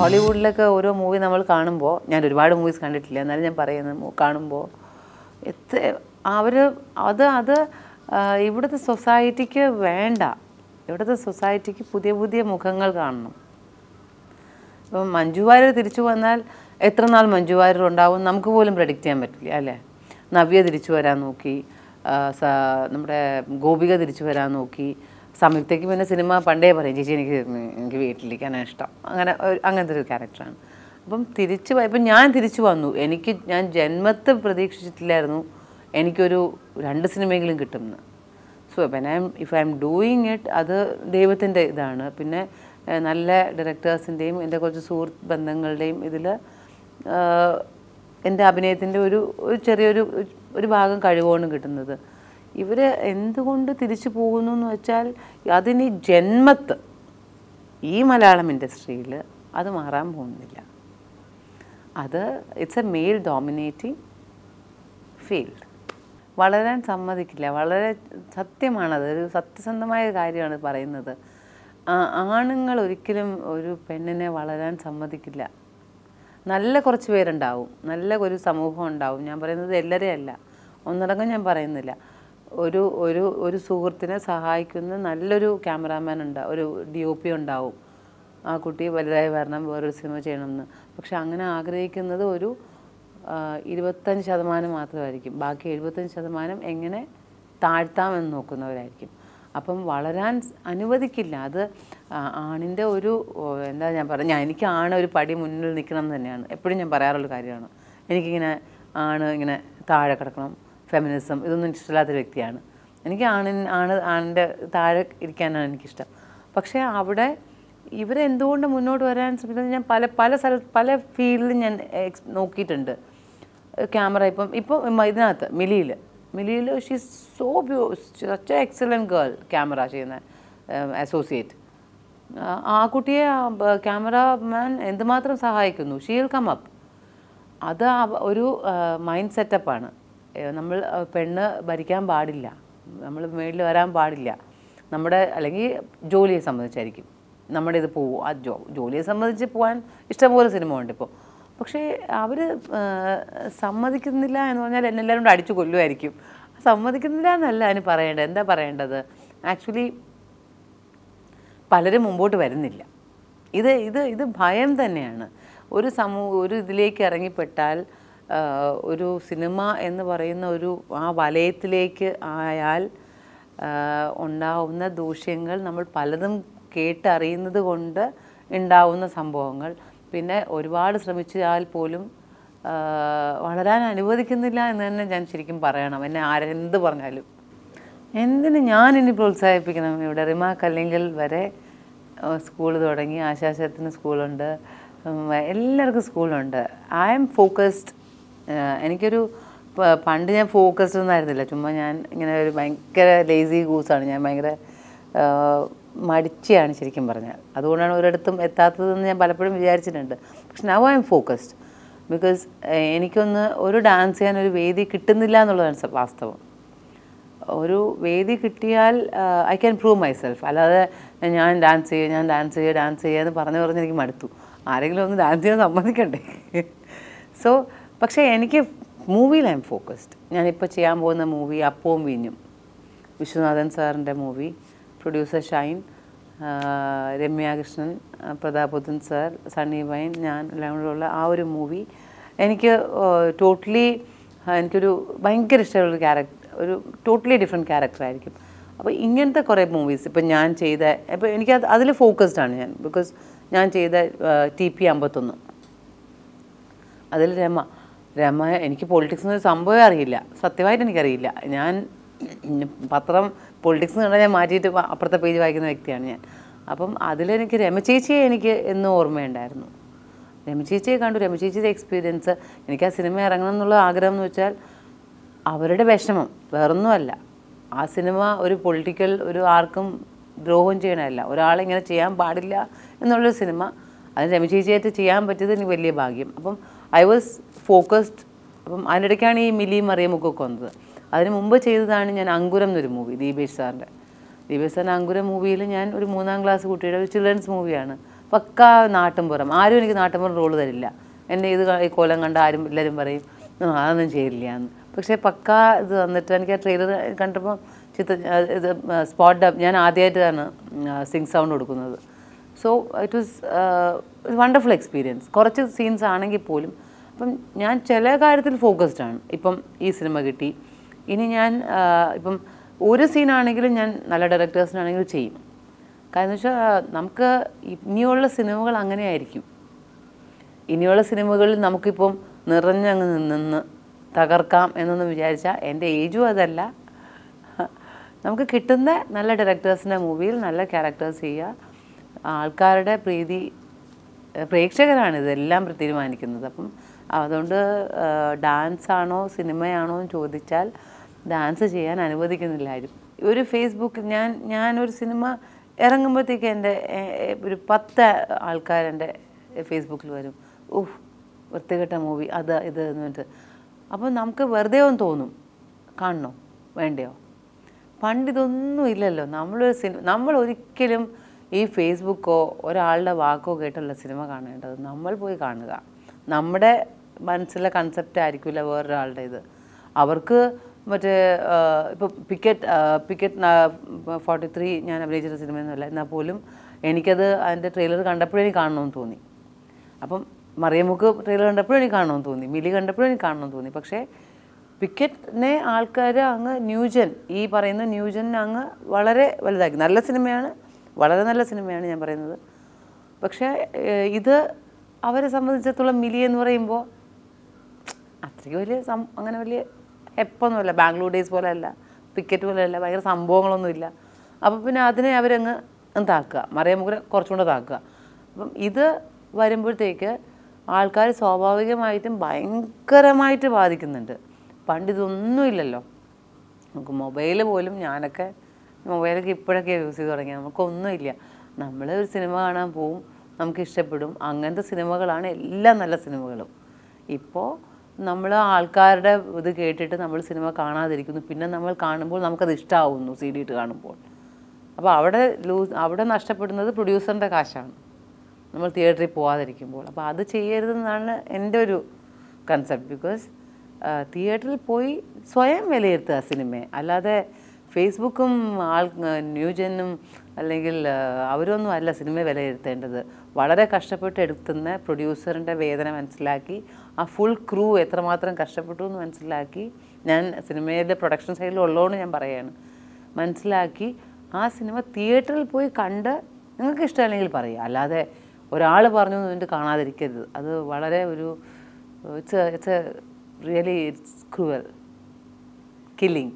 ഹോളിവുഡിലൊക്കെ ഓരോ മൂവി നമ്മൾ കാണുമ്പോൾ, ഞാൻ ഒരുപാട് മൂവീസ് കണ്ടിട്ടില്ല, എന്നാലും ഞാൻ പറയുന്നത് കാണുമ്പോൾ അവർ അത് ഇവിടുത്തെ സൊസൈറ്റിക്ക് വേണ്ട. ഇവിടുത്തെ സൊസൈറ്റിക്ക് പുതിയ പുതിയ മുഖങ്ങൾ കാണണം. ഇപ്പം മഞ്ജു വാര്യർ തിരിച്ചു വന്നാൽ എത്ര നാൾ മഞ്ജു വാര്യർ ഉണ്ടാവും നമുക്ക് പോലും പ്രെഡിക്റ്റ് ചെയ്യാൻ പറ്റില്ല അല്ലേ. നവ്യ തിരിച്ചു വരാൻ നോക്കി, നമ്മുടെ ഗോപിക തിരിച്ചു വരാൻ നോക്കി, സംയുക്തയ്ക്ക് പിന്നെ സിനിമ പണ്ടേ പറയും ചേച്ചി എനിക്ക് വീട്ടിലിരിക്കാനാണ് ഇഷ്ടം, അങ്ങനത്തെ ഒരു ക്യാരക്ടറാണ്. അപ്പം ഇപ്പം ഞാൻ തിരിച്ചു വന്നു. ഞാൻ ജന്മത്തെ പ്രതീക്ഷിച്ചിട്ടില്ലായിരുന്നു എനിക്കൊരു 2 സിനിമയെങ്കിലും കിട്ടുമെന്ന്. So if I am doing it, അത് ദൈവത്തിൻ്റെ ഇതാണ്. പിന്നെ നല്ല ഡയറക്ടേഴ്സിൻ്റെയും എൻ്റെ കുറച്ച് സുഹൃത്ത് ബന്ധങ്ങളുടെയും ഇതിൽ എൻ്റെ അഭിനയത്തിൻ്റെ ഒരു ചെറിയൊരു ഭാഗം കഴിവാണ് കിട്ടുന്നത്. ഇവർ എന്തുകൊണ്ട് തിരിച്ചു പോകുന്നു എന്ന് വെച്ചാൽ, അതിന് ജന്മത്ത് ഈ മലയാളം ഇൻഡസ്ട്രിയിൽ അത് മാറാൻ പോകുന്നില്ല. അത് it's a male dominating field. വളരാൻ സമ്മതിക്കില്ല. വളരെ സത്യമാണത്, ഒരു സത്യസന്ധമായ കാര്യമാണ് പറയുന്നത്. ആണുങ്ങൾ ഒരിക്കലും ഒരു പെണ്ണിനെ വളരാൻ സമ്മതിക്കില്ല. നല്ല കുറച്ച് പേരുണ്ടാവും, നല്ല ഒരു സമൂഹം ഉണ്ടാവും. ഞാൻ പറയുന്നത് എല്ലാവരെയും അല്ല, ഒന്നടങ്കം ഞാൻ പറയുന്നില്ല. ഒരു സുഹൃത്തിനെ സഹായിക്കുന്ന നല്ലൊരു ക്യാമറാമാൻ ഉണ്ടാവും, ഒരു DOP ഉണ്ടാവും. ആ കുട്ടി വലുതായി വരണം, വേറൊരു സിനിമ ചെയ്യണമെന്ന്. പക്ഷെ അങ്ങനെ ആഗ്രഹിക്കുന്നത് ഒരു 25% മാത്രമായിരിക്കും. ബാക്കി 75% എങ്ങനെ താഴ്ത്താമെന്ന് നോക്കുന്നവരായിരിക്കും. അപ്പം വളരാൻ അനുവദിക്കില്ല. അത് ആണിൻ്റെ എന്താ ഞാൻ പറഞ്ഞാൽ, എനിക്ക് ഒരു പടി മുന്നിൽ നിൽക്കണം എന്ന് തന്നെയാണ് എപ്പോഴും ഞാൻ പറയാറുള്ള കാര്യമാണ്. എനിക്കിങ്ങനെ ഇങ്ങനെ താഴെ കിടക്കണം, ഫെമിനിസം ഇതൊന്നും ഇഷ്ടമില്ലാത്തൊരു വ്യക്തിയാണ്. എനിക്ക് ആണിൻ്റെ താഴെ ഇരിക്കാനാണ് എനിക്കിഷ്ടം. പക്ഷേ അവിടെ ഇവരെന്തുകൊണ്ട് മുന്നോട്ട് വരാൻ ശ്രമിക്കുന്നത് ഞാൻ പല ഫീൽഡിലും ഞാൻ നോക്കിയിട്ടുണ്ട്. ക്യാമറ ഇപ്പം ഇതിനകത്ത് മിലിയിൽ she so such a excellent girl. Camera ചെയ്യുന്ന അസോസിയേറ്റ് ആ കുട്ടിയെ ക്യാമറാമാൻ എന്തുമാത്രം സഹായിക്കുന്നു. She will come up. അത് ഒരു മൈൻഡ് സെറ്റപ്പാണ്. നമ്മൾ പെണ്ണ് ഭരിക്കാൻ പാടില്ല, നമ്മൾ മേളിൽ വരാൻ പാടില്ല. അല്ലെങ്കിൽ ജോലിയെ സംബന്ധിച്ചായിരിക്കും നമ്മുടെ ഇത് പോവും. ആ ജോലിയെ സംബന്ധിച്ച് പോകാൻ ഇഷ്ടംപോലെ സിനിമ ഉണ്ട് ഇപ്പോൾ. പക്ഷേ അവർ സമ്മതിക്കുന്നില്ല എന്ന് പറഞ്ഞാൽ എന്നെല്ലാവരും കൊണ്ട് അടിച്ചു കൊല്ലുമായിരിക്കും. സമ്മതിക്കുന്നില്ല എന്നല്ല അതിന് പറയേണ്ടത്. എന്താ പറയേണ്ടത്? ആക്ച്വലി പലരും മുമ്പോട്ട് വരുന്നില്ല. ഇത് ഭയം തന്നെയാണ്. ഒരു ഇതിലേക്ക് ഇറങ്ങിപ്പെട്ടാൽ, ഒരു സിനിമ എന്ന് പറയുന്ന ആ വലയത്തിലേക്ക് ആയാൽ ഉണ്ടാവുന്ന ദൂഷ്യങ്ങൾ നമ്മൾ പലതും കേട്ടറിയുന്നത് കൊണ്ട് ഉണ്ടാവുന്ന സംഭവങ്ങൾ, പിന്നെ ഒരുപാട് ശ്രമിച്ചാൽ പോലും വളരാൻ അനുവദിക്കുന്നില്ല എന്ന് തന്നെ ഞാൻ ശരിക്കും പറയണം. എന്നെ ആരെന്ത് പറഞ്ഞാലും എന്തിന് ഞാനിനി പ്രോത്സാഹിപ്പിക്കണം? ഇവിടെ റിമ കല്ലിങ്കൽ വരെ സ്കൂൾ തുടങ്ങി, ആശാശത്തിന് സ്കൂളുണ്ട്, എല്ലാവർക്കും സ്കൂളുണ്ട്. I am focused. പണ്ട് ഞാൻ ഫോക്കസ്ഡ് ഒന്നും ആയിരുന്നില്ല. ചുമ്മാ ഞാൻ ഇങ്ങനെ ഒരു ഭയങ്കര ലേസി ഗൂസാണ്. ഞാൻ ഭയങ്കര മടിച്ചാണ് ശരിക്കും പറഞ്ഞാൽ. അതുകൊണ്ടാണ് ഒരിടത്തും എത്താത്തതെന്ന് ഞാൻ പലപ്പോഴും വിചാരിച്ചിട്ടുണ്ട്. പക്ഷെ now I M focused. Because ഒരു ഡാൻസ് ചെയ്യാൻ ഒരു വേദി കിട്ടുന്നില്ല എന്നുള്ളതാണ് വാസ്തവം. ഒരു വേദി കിട്ടിയാൽ ഐ ക്യാൻ പ്രൂവ് മൈസെൽഫ്. അല്ലാതെ ഞാൻ ഡാൻസ് ചെയ്യുക എന്ന് പറഞ്ഞ് എനിക്ക് മടുത്തു. ആരെങ്കിലും ഒന്ന് ഡാൻസ് ചെയ്യാൻ സമ്മതിക്കണ്ടേ? സോ പക്ഷേ എനിക്ക് മൂവിയിൽ ഐ എം ഫോക്കസ്ഡ്. ഞാനിപ്പോൾ ചെയ്യാൻ പോകുന്ന മൂവി അപ്പവും വീഞ്ഞും, വിശ്വനാഥൻ സാറിൻ്റെ മൂവി, പ്രൊഡ്യൂസർ ഷൈൻ, രമ്യ കൃഷ്ണൻ, പ്രതാപുദ്ധൻ സാർ, സണ്ണി വൈൻ, ഞാൻ എല്ലാം കൂടെയുള്ള ആ ഒരു മൂവി എനിക്ക് എനിക്കൊരു ഭയങ്കര ഇഷ്ടമുള്ളൊരു ഒരു ടോട്ടലി ഡിഫറെൻറ്റ് ക്യാരക്ടറായിരിക്കും. അപ്പോൾ ഇങ്ങനത്തെ കുറേ മൂവീസ് ഇപ്പം ഞാൻ ചെയ്ത, ഇപ്പോൾ എനിക്ക് അതിൽ ഫോക്കസ്ഡാണ് ഞാൻ. ബിക്കോസ് ഞാൻ ചെയ്ത TP 51, അതിൽ രമ എനിക്ക് പൊളിറ്റിക്സ് എന്നൊരു സംഭവമേ അറിയില്ല. സത്യമായിട്ട് എനിക്കറിയില്ല. ഞാൻ പത്രം പൊളിറ്റിക്സ് എന്ന് കണ്ടാൽ ഞാൻ മാറ്റിയിട്ട് അപ്പുറത്തെ പേജ് വായിക്കുന്ന വ്യക്തിയാണ് ഞാൻ. അപ്പം അതിലെനിക്ക് രമചേച്ചിയെ എനിക്ക് എന്നും ഓർമ്മയുണ്ടായിരുന്നു. രമചേച്ചിയെ കണ്ടു, രമചേച്ചിയുടെ എക്സ്പീരിയൻസ്. എനിക്ക് ആ സിനിമ ഇറങ്ങണം എന്നുള്ള ആഗ്രഹം എന്ന് വെച്ചാൽ അവരുടെ വിഷമം, വേറൊന്നുമല്ല. ആ സിനിമ ഒരു പൊളിറ്റിക്കൽ ആർക്കും ദ്രോഹം ചെയ്യണമല്ല, ഒരാളിങ്ങനെ ചെയ്യാൻ പാടില്ല എന്നുള്ളൊരു സിനിമ. അത് രമചേച്ചിയായിട്ട് ചെയ്യാൻ പറ്റിയത് എനിക്ക് വലിയ ഭാഗ്യം. അപ്പം ഐ വാസ് ഫോക്കസ്ഡ്. അപ്പം അതിനിടയ്ക്കാണ് ഈ മിലി മറിയമുക്കൊക്കെ വന്നത്. അതിന് മുമ്പ് ചെയ്തതാണ് ഞാൻ അങ്കുരം എന്നൊരു മൂവി, ദീപേഷ് സാറിൻ്റെ അങ്കുരം മൂവിയിൽ ഞാൻ ഒരു 3ാം ക്ലാസ് കുട്ടിയുടെ ഒരു ചിൽഡ്രൻസ് മൂവിയാണ്. പക്കാ നാട്ടിൻപുറം. ആരും എനിക്ക് നാട്ടിൻപുറം റോള് തരില്ല. എന്നെ ഈ കോലം കണ്ട ആരും എല്ലാവരും പറയും അതൊന്നും ചെയ്യില്ല എന്ന്. പക്ഷേ പക്കാ ഇത് തന്നിട്ട് എനിക്ക് ആ ട്രെയിലർ കണ്ടപ്പോൾ ഇത് സ്പോട്ട് ഡബ് ഞാൻ ആദ്യമായിട്ടാണ് സിങ് സൗണ്ട് കൊടുക്കുന്നത്. So it was wonderful experience. കുറച്ച് സീൻസ് ആണെങ്കിൽ പോലും അപ്പം ഞാൻ ചില കാര്യത്തിൽ ഫോക്കസ്ഡ് ആണ്. ഇപ്പം ഈ സിനിമ കിട്ടി, ഇനി ഞാൻ ഇപ്പം ഒരു സീനാണെങ്കിലും ഞാൻ നല്ല ഡയറക്ടേഴ്സിനാണെങ്കിലും ചെയ്യും. കാരണം എന്ന് വെച്ചാൽ നമുക്ക് ഇനിയുള്ള സിനിമകൾ അങ്ങനെ ആയിരിക്കും. ഇനിയുള്ള സിനിമകളിൽ നമുക്കിപ്പം നിറഞ്ഞങ്ങ് നിന്ന് തകർക്കാം എന്നൊന്നും വിചാരിച്ചാൽ എൻ്റെ ഏജും അതല്ല. നമുക്ക് കിട്ടുന്ന നല്ല ഡയറക്ടേഴ്സിൻ്റെ മൂവിയിൽ നല്ല ക്യാരക്ടേഴ്സ് ചെയ്യുക. ആൾക്കാരുടെ പ്രീതി, പ്രേക്ഷകരാണ് ഇതെല്ലാം തീരുമാനിക്കുന്നത്. അപ്പം അതുകൊണ്ട് ഡാൻസാണോ സിനിമയാണോ എന്ന് ചോദിച്ചാൽ ഡാൻസ് ചെയ്യാൻ അനുവദിക്കുന്നില്ല ആരും. ഒരു ഫേസ്ബുക്കിൽ ഞാനൊരു സിനിമ ഇറങ്ങുമ്പോഴത്തേക്ക് എൻ്റെ ഒരു 10 ആൾക്കാരെൻ്റെ ഫേസ്ബുക്കിൽ വരും, വൃത്തികെട്ട മൂവി അത് ഇത് എന്ന് പറഞ്ഞിട്ട്. അപ്പോൾ നമുക്ക് വെറുതെ ഒന്ന് തോന്നും, കാണണോ വേണ്ടയോ? പണ്ടിതൊന്നും ഇല്ലല്ലോ. നമ്മൾ ഒരിക്കലും ഈ ഫേസ്ബുക്കോ ഒരാളുടെ വാക്കോ കേട്ടുള്ള സിനിമ കാണേണ്ടത്. നമ്മൾ പോയി കാണുക. നമ്മുടെ മനസ്സിലെ കൺസെപ്റ്റ് ആയിരിക്കില്ല വേറൊരാളുടെ ഇത്. അവർക്ക് മറ്റേ ഇപ്പോൾ പിക്കറ്റ് 43 ഞാൻ അഭിനയിച്ചിട്ട് സിനിമയൊന്നുമല്ല, എന്നാൽ പോലും എനിക്കത് അതിൻ്റെ ട്രെയിലർ കണ്ടപ്പോഴേ എനിക്ക് കാണണമെന്ന് തോന്നി. അപ്പം മറിയമുക്ക് ട്രെയിലർ കണ്ടപ്പോഴും എനിക്ക് കാണണമെന്ന് തോന്നി, മിലി കണ്ടപ്പോഴും എനിക്ക് കാണണമെന്ന് തോന്നി. പക്ഷേ പിക്കറ്റിനെ ആൾക്കാർ അങ്ങ് ന്യൂജൻ, ഈ പറയുന്ന ന്യൂജനെ അങ്ങ് വളരെ വലുതാക്കി. നല്ല സിനിമയാണ്, വളരെ നല്ല സിനിമയാണ് ഞാൻ പറയുന്നത്. പക്ഷേ ഇത് അവരെ സംബന്ധിച്ചിടത്തോളം മിലി എന്ന് പറയുമ്പോൾ അത്രയ്ക്ക് വലിയ അങ്ങനെ വലിയ എപ്പൊന്നുമല്ല, ബാംഗ്ലൂർ ഡേയ്സ് പോലെ അല്ല, പിക്കറ്റ് പോലെ അല്ല, ഭയങ്കര സംഭവങ്ങളൊന്നുമില്ല. അപ്പോൾ പിന്നെ അതിനെ അവരങ്ങ് താക്കുക, മറിയമുക്കിനെ കുറച്ചുകൂടെ താക്കുക. അപ്പം ഇത് വരുമ്പോഴത്തേക്ക് ആൾക്കാർ സ്വാഭാവികമായിട്ടും ഭയങ്കരമായിട്ട് ബാധിക്കുന്നുണ്ട്. പണ്ടിതൊന്നുമില്ലല്ലോ. നമുക്ക് മൊബൈൽ പോലും, ഞാനൊക്കെ മൊബൈലൊക്കെ ഇപ്പോഴൊക്കെ യൂസ് ചെയ്ത് തുടങ്ങി. നമുക്കൊന്നുമില്ല. നമ്മൾ ഒരു സിനിമ കാണാൻ പോവും, നമുക്ക് ഇഷ്ടപ്പെടും. അങ്ങനത്തെ സിനിമകളാണ് എല്ലാ നല്ല സിനിമകളും. ഇപ്പോൾ നമ്മൾ ആൾക്കാരുടെ ഇത് കേട്ടിട്ട് നമ്മൾ സിനിമ കാണാതിരിക്കുന്നു. പിന്നെ നമ്മൾ കാണുമ്പോൾ നമുക്കത് ഇഷ്ടമാവുന്നു CD ഇട്ട് കാണുമ്പോൾ. അപ്പോൾ അവിടെ നഷ്ടപ്പെടുന്നത് പ്രൊഡ്യൂസറിൻ്റെ കാശാണ്, നമ്മൾ തിയേറ്ററിൽ പോകാതിരിക്കുമ്പോൾ. അപ്പോൾ അത് ചെയ്യരുതെന്നാണ് എൻ്റെ ഒരു കൺസെപ്റ്റ്. ബിക്കോസ് തിയേറ്ററിൽ പോയി സ്വയം വിലയിരുത്തുക സിനിമയെ, അല്ലാതെ ഫേസ്ബുക്കും ന്യൂജനും അല്ലെങ്കിൽ അവരൊന്നും അല്ല സിനിമയെ വിലയിരുത്തേണ്ടത്. വളരെ കഷ്ടപ്പെട്ട് എടുക്കുന്ന പ്രൊഡ്യൂസറിൻ്റെ വേദന മനസ്സിലാക്കി, ആ ഫുൾ ക്രൂ എത്രമാത്രം കഷ്ടപ്പെട്ടു എന്ന് മനസ്സിലാക്കി, ഞാൻ സിനിമയുടെ പ്രൊഡക്ഷൻ സൈഡിൽ ഉള്ളതുകൊണ്ട് ഞാൻ പറയുകയാണ്, മനസ്സിലാക്കി ആ സിനിമ തിയേറ്ററിൽ പോയി കണ്ട് നിങ്ങൾക്ക് ഇഷ്ടമല്ലെങ്കിൽ പറയുക. അല്ലാതെ ഒരാൾ പറഞ്ഞു എന്നിട്ട് കാണാതിരിക്കരുത്. അത് വളരെ ഒരു ഇറ്റ്സ് റിയലി ക്രൂവൽ കില്ലിങ്.